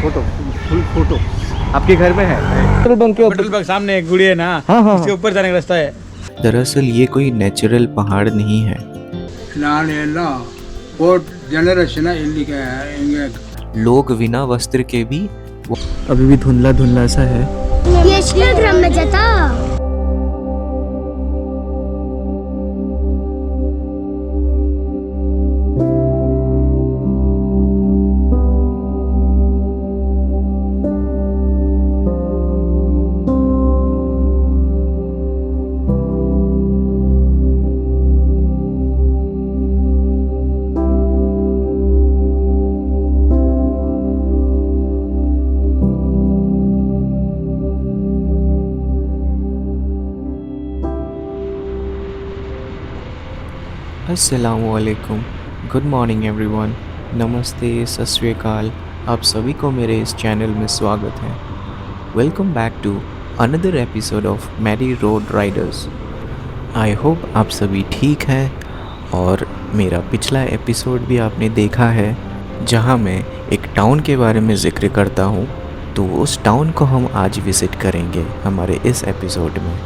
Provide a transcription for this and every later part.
Photo, full photo आपके घर में है? पेट्रोल बंक के पेट्रोल पंप सामने एक गुड़ी है ना, हाँ इसके ऊपर जाने का रास्ता है। दरअसल ये कोई नेचुरल पहाड़ नहीं है। लोग बिना वस्त्र के भी अभी भी धुंधला धुंधला सा है। ये इंस्टाग्राम में जाता। अस्सलामुअलैकुम, गुड मॉर्निंग एवरीवन, नमस्ते, सत श्री अकाल। आप सभी को मेरे इस चैनल में स्वागत है। Welcome back to another episode of Maddy road riders. I hope आप सभी ठीक हैं और मेरा पिछला एपिसोड भी आपने देखा है जहां मैं एक टाउन के बारे में ज़िक्र करता हूं, तो उस टाउन को हम आज विज़िट करेंगे हमारे इस एपिसोड में।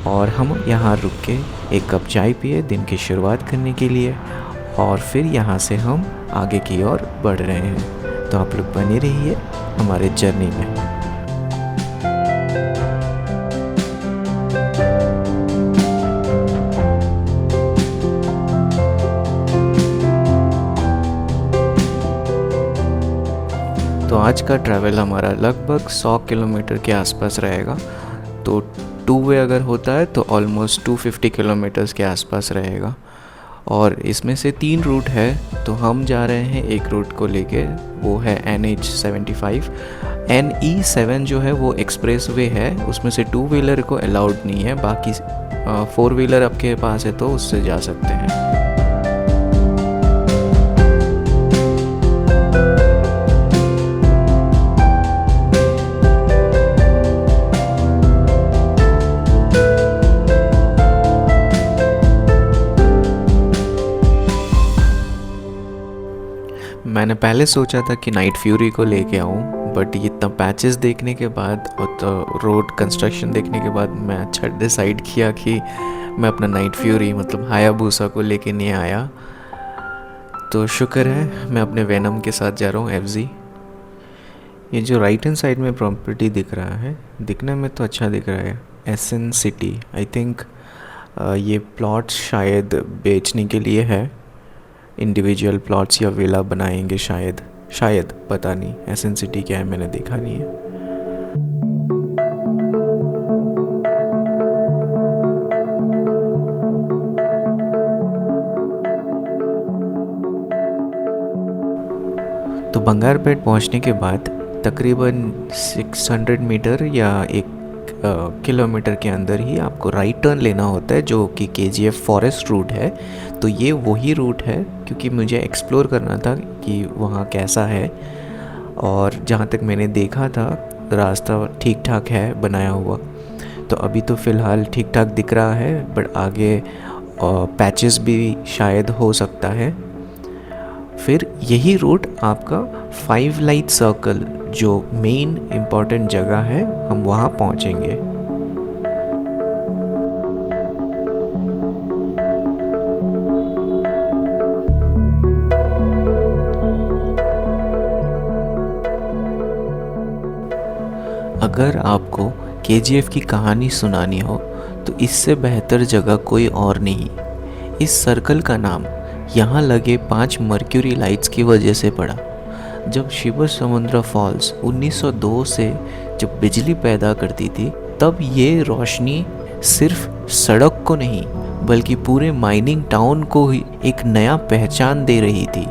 और हम यहाँ रुक के एक कप चाय पिए दिन की शुरुआत करने के लिए, और फिर यहाँ से हम आगे की ओर बढ़ रहे हैं। तो आप लोग बने रहिए हमारे जर्नी में। तो आज का ट्रैवल हमारा लगभग 100 किलोमीटर के आसपास रहेगा। तो टू वे अगर होता है तो ऑलमोस्ट 250 किलोमीटर्स के आसपास रहेगा। और इसमें से 3 रूट है, तो हम जा रहे हैं एक रूट को लेके, वो है NH75। NE7 जो है वो एक्सप्रेस वे है, उसमें से 2 व्हीलर को अलाउड नहीं है, बाकी 4 व्हीलर आपके पास है तो उससे जा सकते हैं। मैंने पहले सोचा था कि नाइट फ्यूरी को लेके आऊँ, बट ये इतना पैचेस देखने के बाद और तो रोड कंस्ट्रक्शन देखने के बाद मैं अच्छा डिसाइड किया कि मैं अपना नाइट फ्यूरी मतलब हायाबूसा को लेके नहीं आया। तो शुक्र है मैं अपने वेनम के साथ जा रहा हूँ, FZ। ये जो राइट हैंड साइड में प्रॉपर्टी दिख रहा है, दिखने में तो अच्छा दिख रहा है, एसन सिटी। आई थिंक ये प्लॉट शायद बेचने के लिए है, इंडिविजुअल प्लॉट्स या विला बनाएंगे शायद पता नहीं। एसन सिटी क्या है मैंने देखा नहीं है। तो बंगारपेट पहुंचने के बाद तकरीबन 600 मीटर या 1 किलोमीटर के अंदर ही आपको राइट टर्न लेना होता है, जो कि KGF फॉरेस्ट रूट है। तो ये वही रूट है, क्योंकि मुझे एक्सप्लोर करना था कि वहाँ कैसा है। और जहाँ तक मैंने देखा था रास्ता ठीक ठाक है बनाया हुआ, तो अभी तो फ़िलहाल ठीक ठाक दिख रहा है, बट आगे पैचेस भी शायद हो सकता है। फिर यही रूट आपका 5 लाइट सर्कल, जो मेन इम्पॉर्टेंट जगह है, हम वहाँ पहुँचेंगे। अगर आपको KGF की कहानी सुनानी हो तो इससे बेहतर जगह कोई और नहीं। इस सर्कल का नाम यहाँ लगे 5 मर्क्यूरी लाइट्स की वजह से पड़ा। जब शिवसमुद्रा फॉल्स 1902 से जब बिजली पैदा करती थी, तब ये रोशनी सिर्फ सड़क को नहीं बल्कि पूरे माइनिंग टाउन को ही एक नया पहचान दे रही थी।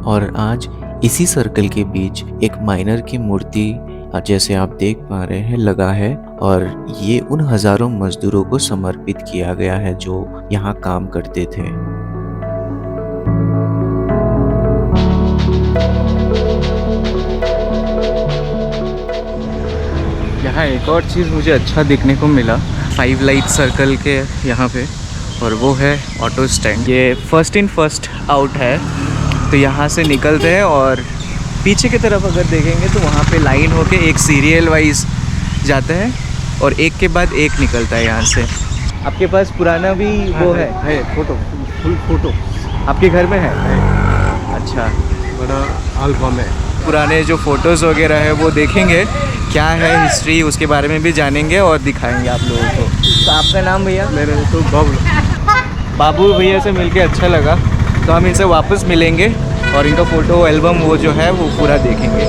और आज इसी सर्कल के बीच एक माइनर की मूर्ति, जैसे आप देख पा रहे हैं, लगा है, और ये उन हजारों मजदूरों को समर्पित किया गया है जो यहाँ काम करते थे। यहाँ एक और चीज़ मुझे अच्छा देखने को मिला, 5 लाइट सर्कल के यहाँ पे और वो है ऑटो स्टैंड। ये फर्स्ट इन फर्स्ट आउट है, तो यहाँ से निकलते हैं और पीछे की तरफ अगर देखेंगे तो वहाँ पे लाइन होके एक सीरियल वाइज जाते हैं और एक के बाद एक निकलता है यहाँ से। आपके पास पुराना भी वो है फोटो, फुल फोटो आपके घर में है? अच्छा, बड़ा एल्बम है। पुराने जो फ़ोटोज़ वगैरह है वो देखेंगे, क्या है हिस्ट्री उसके बारे में भी जानेंगे और दिखाएंगे आप लोगों को। तो आपका नाम भैया? मेरे तो बाबू भैया से मिलके अच्छा लगा, तो हम इनसे वापस मिलेंगे और इनका फ़ोटो एल्बम वो जो है वो पूरा देखेंगे।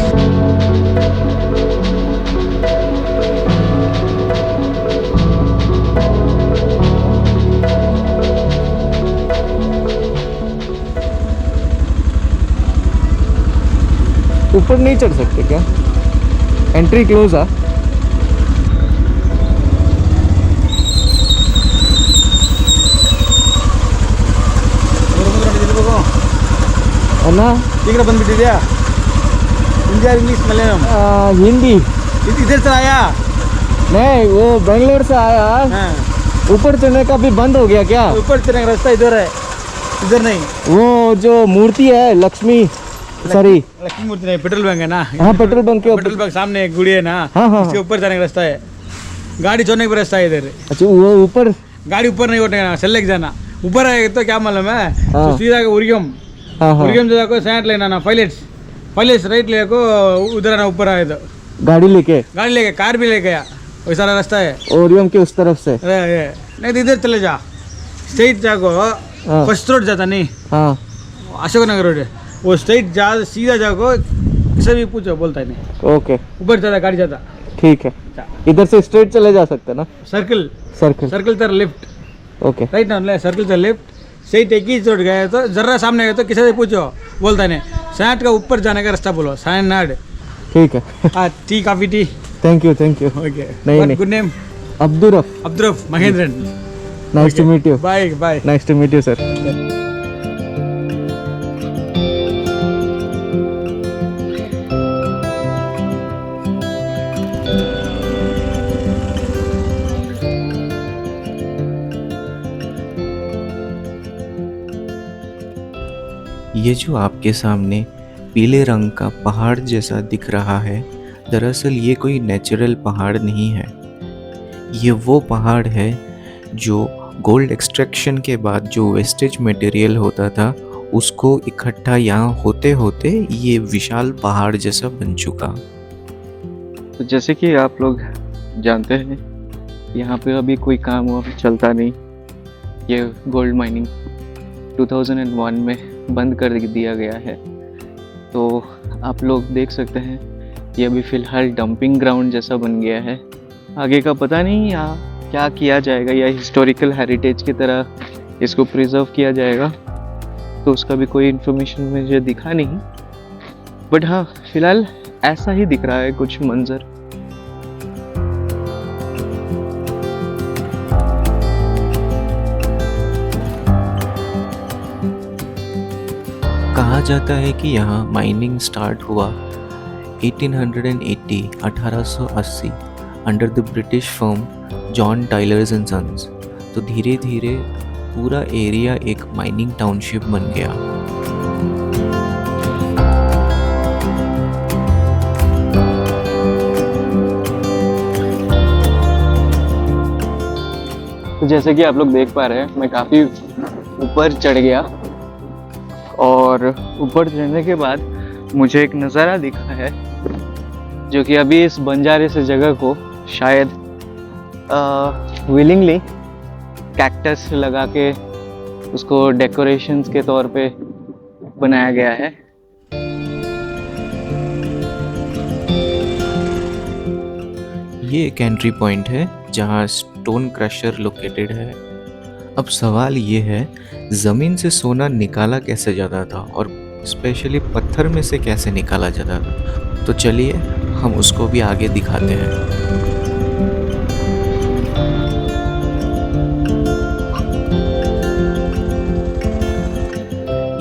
ऊपर नहीं चढ़ सकते क्या? एंट्री क्लोज आ। ಅಣ್ಣ शीघ्र ಬಂದ್ಬಿಟ್ಟಿದ್ಯಾ? ಹಿಂದಿ इंग्लिश मलयालम हिंदी इधर से आया? नहीं, वो बेंगलोर से आया। हाँ, ऊपर चढ़ने का भी बंद हो गया क्या? ऊपर चढ़ने का रास्ता इधर है, इधर नहीं। वो जो मूर्ति है लक्ष्मी, सॉरी लक्ष्मी मूर्ति नहीं, पेट्रोल पंप है ना। हाँ, पेट्रोल पंप के पेट्रोल ऊपर। पंप सामने एक गुड़ी है ना, हाँ। इसके ऊपर जाने का रास्ता है, गाड़ी छोड़ने का रास्ता है इधर। अच्छा, वो ऊपर। गाड़ी ऊपर नहीं उठने का, चलने के जाना। ऊपर आएगा तो क्या मालूम है, हाँ। तो सीधा उरियम हाँ हाँ, उरियम जाको सैंट लेना ना, फाइलेट्स राइट लेको उधर आना, ऊपर आए तो गाड़ी लेके गाड़ी लेके, कार भी लेके आया, वही सारा रास्ता है। ओरियम के उस तरफ से। अरे नहीं तो इधर चले जा, स्ट्रेट जाको, हाँ। फर्स्ट रोड जाता नहीं, हाँ, अशोक नगर रोड है, वो स्ट्रेट जा, सीधा जाको, किसी भी पूछो बोलता है नहीं, ओके ऊपर जाता गाड़ी जाता। ठीक है। इधर से स्ट्रेट चले जा सकते ना? Circle circle. तर लेफ्ट, ओके, राइट ना, सर्कल तर लेफ्ट, स्ट्रेट एक ही रोड गए तो जरा सामने गए तो किसी से पूछो बोलता है नहीं, सैंट का ऊपर जाने का रास्ता बोलो, सैंट नाड। ठीक है। हाँ, tea coffee tea. Thank you. Okay, नहीं। Good name? Abduraf Mahendran. Nice to meet you. Bye. Nice to meet you sir. ये जो आपके सामने पीले रंग का पहाड़ जैसा दिख रहा है, दरअसल ये कोई नेचुरल पहाड़ नहीं है। ये वो पहाड़ है जो गोल्ड एक्सट्रैक्शन के बाद जो वेस्टेज मटेरियल होता था उसको इकट्ठा यहाँ होते होते ये विशाल पहाड़ जैसा बन चुका। तो जैसे कि आप लोग जानते हैं, यहाँ पे अभी कोई काम चलता नहीं। ये गोल्ड माइनिंग 2001 में बंद कर दिया गया है। तो आप लोग देख सकते हैं ये अभी फ़िलहाल डंपिंग ग्राउंड जैसा बन गया है। आगे का पता नहीं यहाँ क्या किया जाएगा, या हिस्टोरिकल हेरिटेज की तरह इसको प्रिजर्व किया जाएगा, तो उसका भी कोई इन्फॉर्मेशन मुझे दिखा नहीं। बट हाँ, फिलहाल ऐसा ही दिख रहा है कुछ मंजर। कहा जाता है कि यहाँ माइनिंग स्टार्ट हुआ 1880 under the British firm John Tylers and sons. तो धीरे धीरे पूरा एरिया एक माइनिंग टाउनशिप बन गया। तो जैसे कि आप लोग देख पा रहे हैं, मैं काफ़ी ऊपर चढ़ गया और ऊपर चढ़ने के बाद मुझे एक नज़ारा दिखा है जो कि अभी इस बंजारे से जगह को शायद विलिंगली कैक्टस लगा के उसको डेकोरेशंस के तौर पे बनाया गया है। ये एक एंट्री पॉइंट है जहाँ स्टोन क्रशर लोकेटेड है। अब सवाल ये है, ज़मीन से सोना निकाला कैसे जाता था और स्पेशली पत्थर में से कैसे निकाला जाता था? तो चलिए हम उसको भी आगे दिखाते हैं।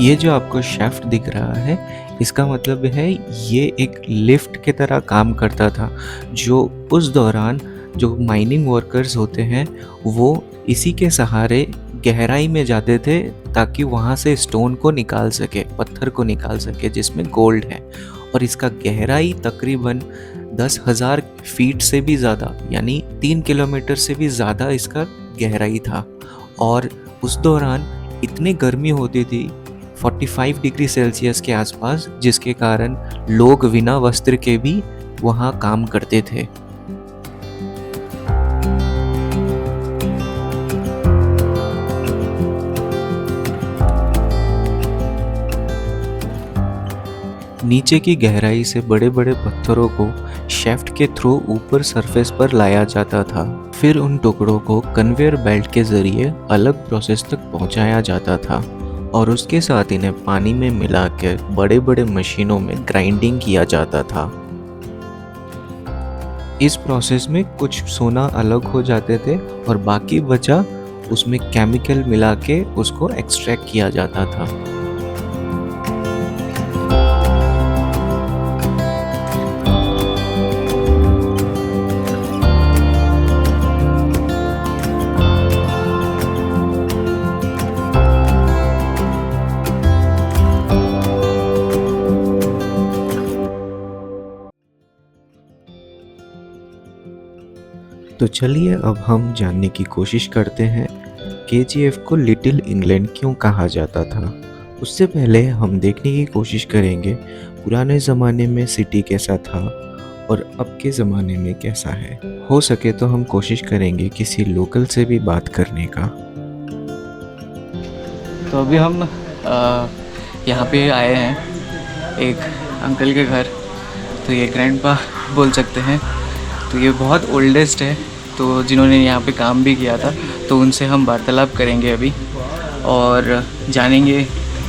ये जो आपको शेफ्ट दिख रहा है, इसका मतलब है ये एक लिफ्ट की तरह काम करता था, जो उस दौरान जो माइनिंग वर्कर्स होते हैं वो इसी के सहारे गहराई में जाते थे ताकि वहाँ से स्टोन को निकाल सके, पत्थर को निकाल सके जिसमें गोल्ड है। और इसका गहराई तकरीबन 10,000 फीट से भी ज़्यादा, यानी 3 किलोमीटर से भी ज़्यादा इसका गहराई था। और उस दौरान इतनी गर्मी होती थी 45 डिग्री सेल्सियस के आसपास, जिसके कारण लोग बिना वस्त्र के भी वहाँ काम करते थे। नीचे की गहराई से बड़े बड़े पत्थरों को शेफ्ट के थ्रू ऊपर सरफेस पर लाया जाता था। फिर उन टुकड़ों को कन्वेयर बेल्ट के जरिए अलग प्रोसेस तक पहुंचाया जाता था और उसके साथ इन्हें पानी में मिलाकर बड़े बड़े मशीनों में ग्राइंडिंग किया जाता था। इस प्रोसेस में कुछ सोना अलग हो जाते थे और बाकी बचा उसमें केमिकल मिला के उसको एक्सट्रैक्ट किया जाता था। तो चलिए अब हम जानने की कोशिश करते हैं KGF को लिटिल इंग्लैंड क्यों कहा जाता था। उससे पहले हम देखने की कोशिश करेंगे पुराने ज़माने में सिटी कैसा था और अब के ज़माने में कैसा है। हो सके तो हम कोशिश करेंगे किसी लोकल से भी बात करने का। तो अभी हम यहाँ पे आए हैं एक अंकल के घर। तो ये ग्रैंडपा बोल सकते हैं। तो ये बहुत ओल्डेस्ट है, तो जिन्होंने यहाँ पे काम भी किया था, तो उनसे हम वार्तालाप करेंगे अभी और जानेंगे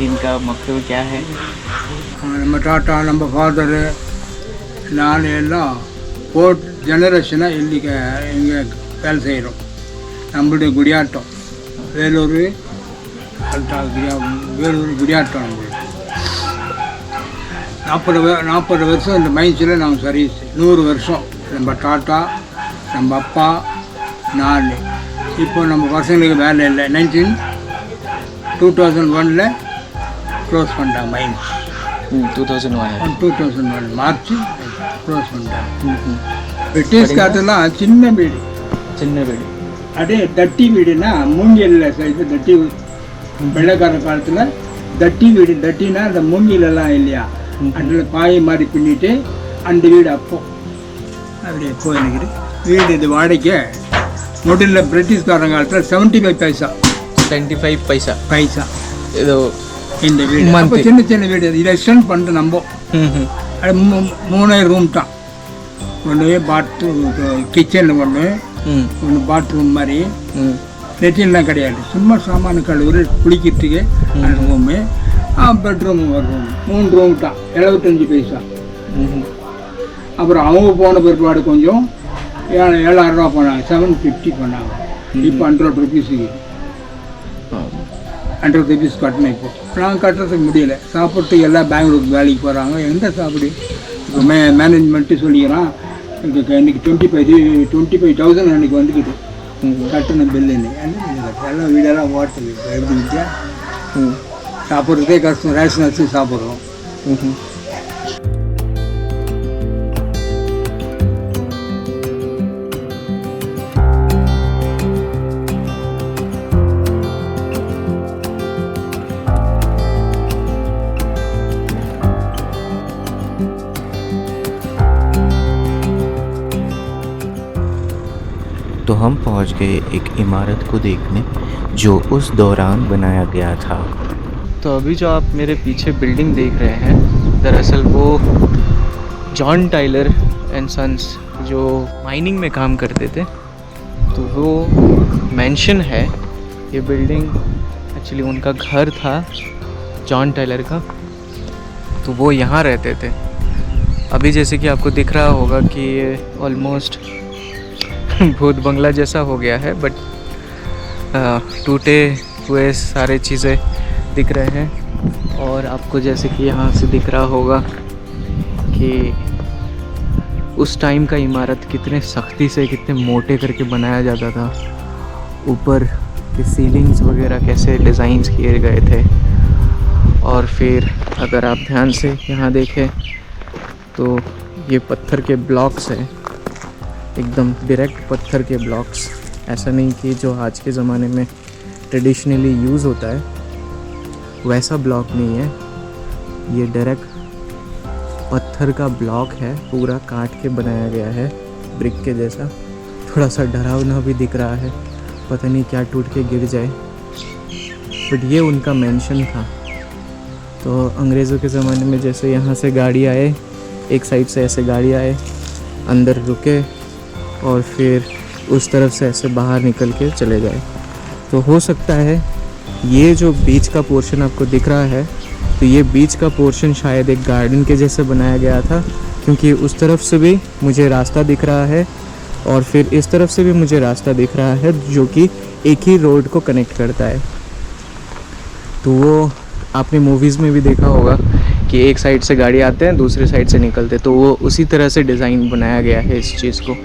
इनका मकसद क्या है। நம்ம டாட்டா நம்ம ஃபாதரு நான் எல்லாம் 4 ஜெனரேஷனாக இன்றைக்கி இங்கே வேலை செய்கிறோம். நம்மளுடைய குடியாட்டம் வேலூர் வேலூர் குடியாட்டம் நம்மளுடைய 40 வருஷம் இந்த மைன்ஸில் நாங்கள் சர்வீஸ். 100 வருஷம் நம்ம டாட்டா, நம்ம அப்பா, நான். இப்போ நம்ம பசங்களுக்கு வேலை இல்லை. 2001 க்ளோஸ் பண்ணிட்டாங்க மைன்ஸ். 2001 மார்ச் க்ளோஸ் பண்ணிட்டாங்க. பிரிட்டிஷ் காலத்துலாம் சின்ன வீடு அப்படியே தட்டி வீடுனா மூங்கில் சைஸு தட்டி. வெள்ளைக்கார காலத்தில் தட்டி வீடு, தட்டினா அந்த மூங்கிலெல்லாம் இல்லையா, அதில் பாயை மாதிரி பின்னிட்டு அந்த வீடு அப்போ அப்படியே போயிருக்குது வீடு. இது வாடகை முதல்ல பிரிட்டிஷ்காரங்க காலத்தில் 75 பைசா இது இந்த வீடு. அப்போ சின்ன சின்ன வீடு. இதை எக்ஸ்டெண்ட் பண்ணிட்டு நம்ம அது 3 ரூம் தான். ஒன்று பாத்ரூம், கிச்சனில் ஒன்று பாத்ரூம் மாதிரி. லெட்டின்லாம் கிடையாது, சும்மா சாமான கழுவுற குளிக்கிறதுக்கு அந்த ரூமு. பெட்ரூம் ஒரு ரூம். 3 ரூம் தான். 75 பைசா. அப்புறம் அவங்க போன பிற்பாடு கொஞ்சம் 7,000 ரூபா பண்ணாங்க, 750 பண்ணாங்க. இப்போ 100 ருபீஸுக்கு 100 ருபீஸ் கட்டணும். இப்போ நாங்கள் கட்டுறதுக்கு முடியலை. சாப்பிட்டு எல்லாம் பெங்களூருக்கு வேலைக்கு போகிறாங்க. எந்த சாப்பிடு இப்போ மேனேஜ்மெண்ட்டு சொல்லிக்கிறான் இன்றைக்கி 25,000 அன்றைக்கி வந்துக்கிட்டு கட்டணும் பில்லுன்னு. எல்லாம் வீடெல்லாம் ஓட்டல் எப்படி வித்தியா சாப்பிட்றதே கஷ்டம். ரேஷன் அரிசி சாப்பிட்றோம். तो हम पहुंच गए एक इमारत को देखने जो उस दौरान बनाया गया था। तो अभी जो आप मेरे पीछे बिल्डिंग देख रहे हैं, दरअसल वो जॉन टाइलर एंड सन्स जो माइनिंग में काम करते थे, तो वो मेंशन है। ये बिल्डिंग एक्चुअली उनका घर था जॉन टाइलर का, तो वो यहाँ रहते थे। अभी जैसे कि आपको दिख रहा होगा कि ये ऑलमोस्ट भूत बंगला जैसा हो गया है, बट टूटे हुए सारे चीज़ें दिख रहे हैं। और आपको जैसे कि यहाँ से दिख रहा होगा कि उस टाइम का इमारत कितने सख्ती से, कितने मोटे करके बनाया जाता था। ऊपर इसके सीलिंग्स वगैरह कैसे डिज़ाइंस किए गए थे। और फिर अगर आप ध्यान से यहाँ देखें तो ये पत्थर के ब्लॉक्स हैं, एकदम डायरेक्ट पत्थर के ब्लॉक्स। ऐसा नहीं कि जो आज के ज़माने में ट्रेडिशनली यूज़ होता है वैसा ब्लॉक नहीं है, ये डायरेक्ट पत्थर का ब्लॉक है, पूरा काट के बनाया गया है ब्रिक के जैसा। थोड़ा सा डरावना भी दिख रहा है, पता नहीं क्या टूट के गिर जाए, बट ये उनका मेंशन था। तो अंग्रेज़ों के ज़माने में जैसे यहाँ से गाड़ी आए, एक साइड से ऐसे गाड़ी आए, अंदर रुके और फिर उस तरफ से ऐसे बाहर निकल के चले गए। तो हो सकता है ये जो बीच का पोर्शन आपको दिख रहा है, तो ये बीच का पोर्शन शायद एक गार्डन के जैसे बनाया गया था, क्योंकि उस तरफ से भी मुझे रास्ता दिख रहा है और फिर इस तरफ से भी मुझे रास्ता दिख रहा है जो कि एक ही रोड को कनेक्ट करता है। तो वो आपने मूवीज़ में भी देखा होगा कि एक साइड से गाड़ी आते हैं, दूसरी साइड से निकलते, तो वो उसी तरह से डिज़ाइन बनाया गया है इस चीज़ को।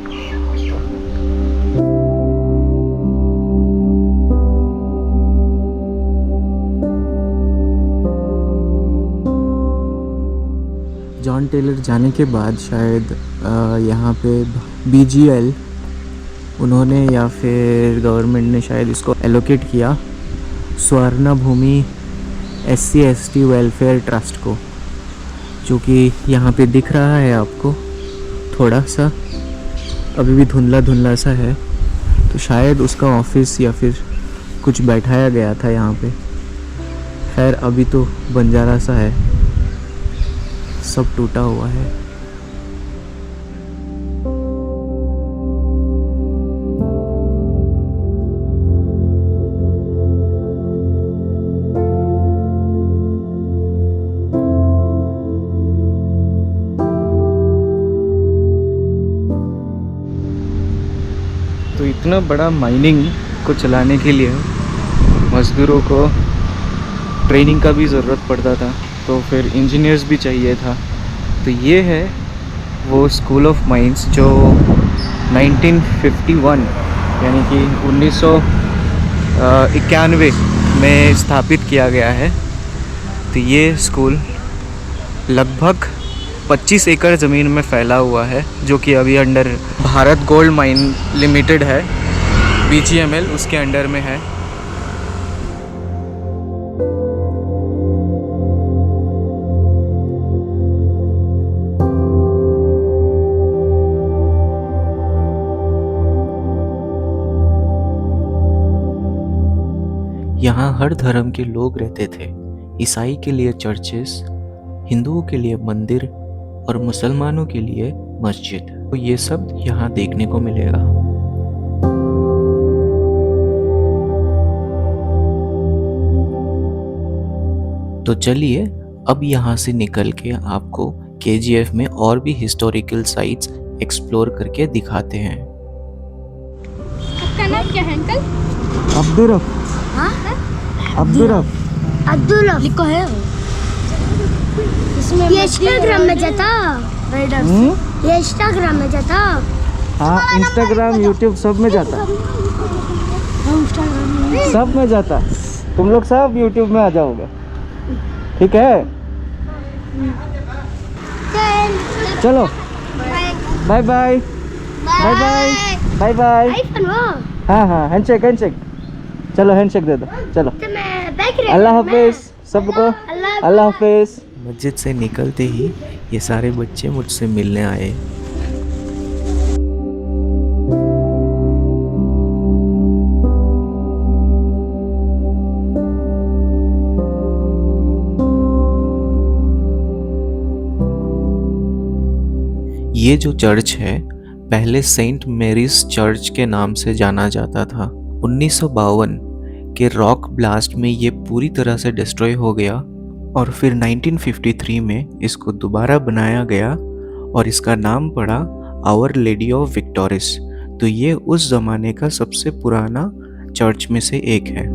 जॉन टेलर जाने के बाद शायद यहाँ पे BGL उन्होंने या फिर गवर्नमेंट ने शायद इसको एलोकेट किया स्वर्ण भूमि SC/ST वेलफेयर ट्रस्ट को, जो कि यहाँ पे दिख रहा है आपको थोड़ा सा, अभी भी धुंधला धुंधला सा है। तो शायद उसका ऑफिस या फिर कुछ बैठाया गया था यहाँ पे। खैर अभी तो बंजारा सा है, सब टूटा हुआ है। तो इतना बड़ा माइनिंग को चलाने के लिए मज़दूरों को ट्रेनिंग का भी ज़रूरत पड़ता था, तो फिर इंजीनियर्स भी चाहिए था। तो ये है वो स्कूल ऑफ माइंस जो 1951 यानी कि 1991 में स्थापित किया गया है। तो ये स्कूल लगभग 25 एकड़ ज़मीन में फैला हुआ है, जो कि अभी under Bharat gold mine limited है, BGML उसके अंडर में है। यहाँ हर धर्म के लोग रहते थे। ईसाई के लिए चर्चेस, हिंदुओं के लिए मंदिर और मुसलमानों के लिए मस्जिद। तो ये सब यहाँ देखने को मिलेगा। तो चलिए अब यहाँ से निकल के आपको KGF में और भी हिस्टोरिकल साइट्स एक्सप्लोर करके दिखाते हैं। आपका नाम क्या है अंकल? अब्दुरफ। अब्दुल्ला लिखो है इसमें। ये इंस्टाग्राम में जाता, ये इंस्टाग्राम में जाता। हाँ, इंस्टाग्राम यूट्यूब सब में जाता, सब में जाता। तुम लोग सब यूट्यूब में आ जाओगे, ठीक है? चलो bye bye bye bye bye bye. हाँ हाँ, हैंडशेक हैंडशेक, चलो हैंडशेक दे दो, चलो। अल्लाह हाफिज सबको, अल्लाह हाफिज। मस्जिद से निकलते ही ये सारे बच्चे मुझसे मिलने आए। ये जो चर्च है पहले सेंट मैरीज चर्च के नाम से जाना जाता था। 1952 के रॉक ब्लास्ट में ये पूरी तरह से डिस्ट्रॉय हो गया और फिर 1953 में इसको दोबारा बनाया गया और इसका नाम पड़ा आवर लेडी ऑफ विक्टोरिस। तो ये उस ज़माने का सबसे पुराना चर्च में से एक है।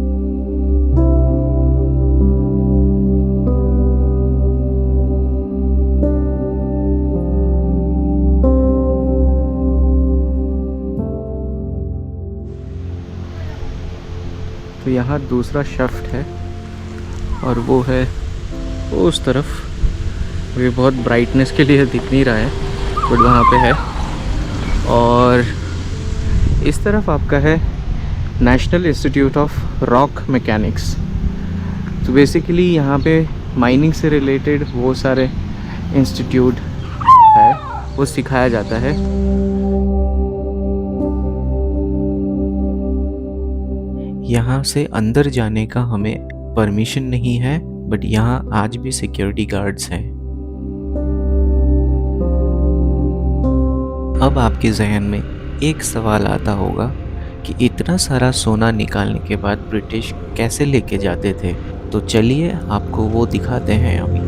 यहाँ दूसरा शाफ्ट है और वो है उस तरफ। ये बहुत ब्राइटनेस के लिए दिख नहीं रहा है बट वहाँ पे है। और इस तरफ आपका है national institute of rock mechanics. तो बेसिकली यहाँ पे माइनिंग से रिलेटेड वो सारे इंस्टीट्यूट है, वो सिखाया जाता है। यहाँ से अंदर जाने का हमें परमिशन नहीं है बट यहाँ आज भी सिक्योरिटी गार्ड्स हैं। अब आपके जहन में एक सवाल आता होगा कि इतना सारा सोना निकालने के बाद ब्रिटिश कैसे लेके जाते थे। तो चलिए आपको वो दिखाते हैं अभी।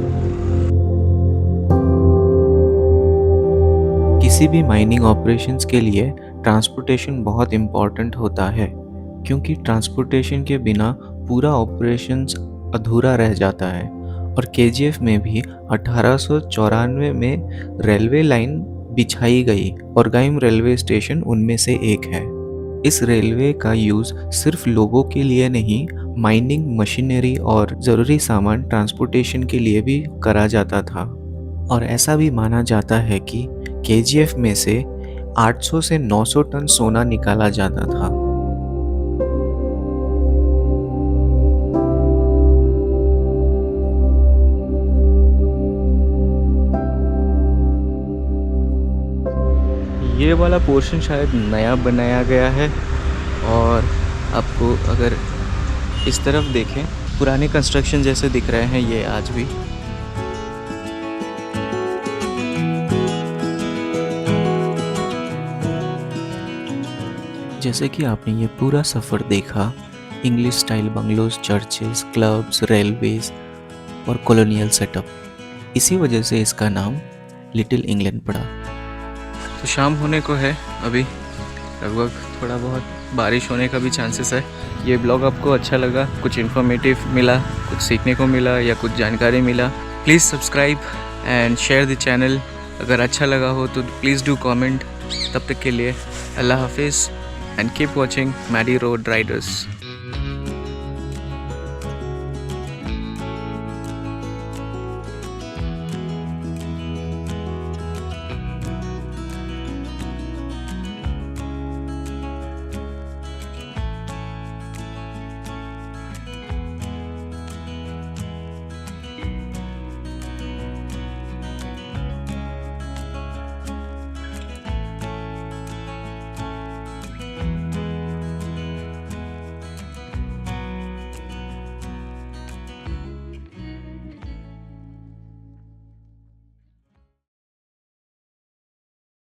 किसी भी माइनिंग ऑपरेशंस के लिए ट्रांसपोर्टेशन बहुत इम्पॉर्टेंट होता है, क्योंकि ट्रांसपोर्टेशन के बिना पूरा ऑपरेशंस अधूरा रह जाता है। और केजीएफ में भी 1894 में रेलवे लाइन बिछाई गई और गाइम रेलवे स्टेशन उनमें से एक है। इस रेलवे का यूज़ सिर्फ लोगों के लिए नहीं, माइनिंग मशीनरी और ज़रूरी सामान ट्रांसपोर्टेशन के लिए भी करा जाता था। और ऐसा भी माना जाता है कि केजीएफ में से 800 से 900 टन सोना निकाला जाता था। ये वाला पोर्शन शायद नया बनाया गया है और आपको अगर इस तरफ देखें पुराने कंस्ट्रक्शन जैसे दिख रहे हैं ये आज भी। जैसे कि आपने ये पूरा सफ़र देखा, English style bungalows, churches, clubs, railways और कॉलोनियल सेटअप, इसी वजह से इसका नाम लिटिल इंग्लैंड पड़ा। तो शाम होने को है अभी, लगभग थोड़ा बहुत बारिश होने का भी चांसेस है। ये ब्लॉग आपको अच्छा लगा, कुछ इन्फॉर्मेटिव मिला, कुछ सीखने को मिला या कुछ जानकारी मिला, please subscribe and share the channel. अगर अच्छा लगा हो तो प्लीज़ डू कमेंट। तब तक के लिए अल्लाह हाफिज़ and keep watching Maddy road Riders.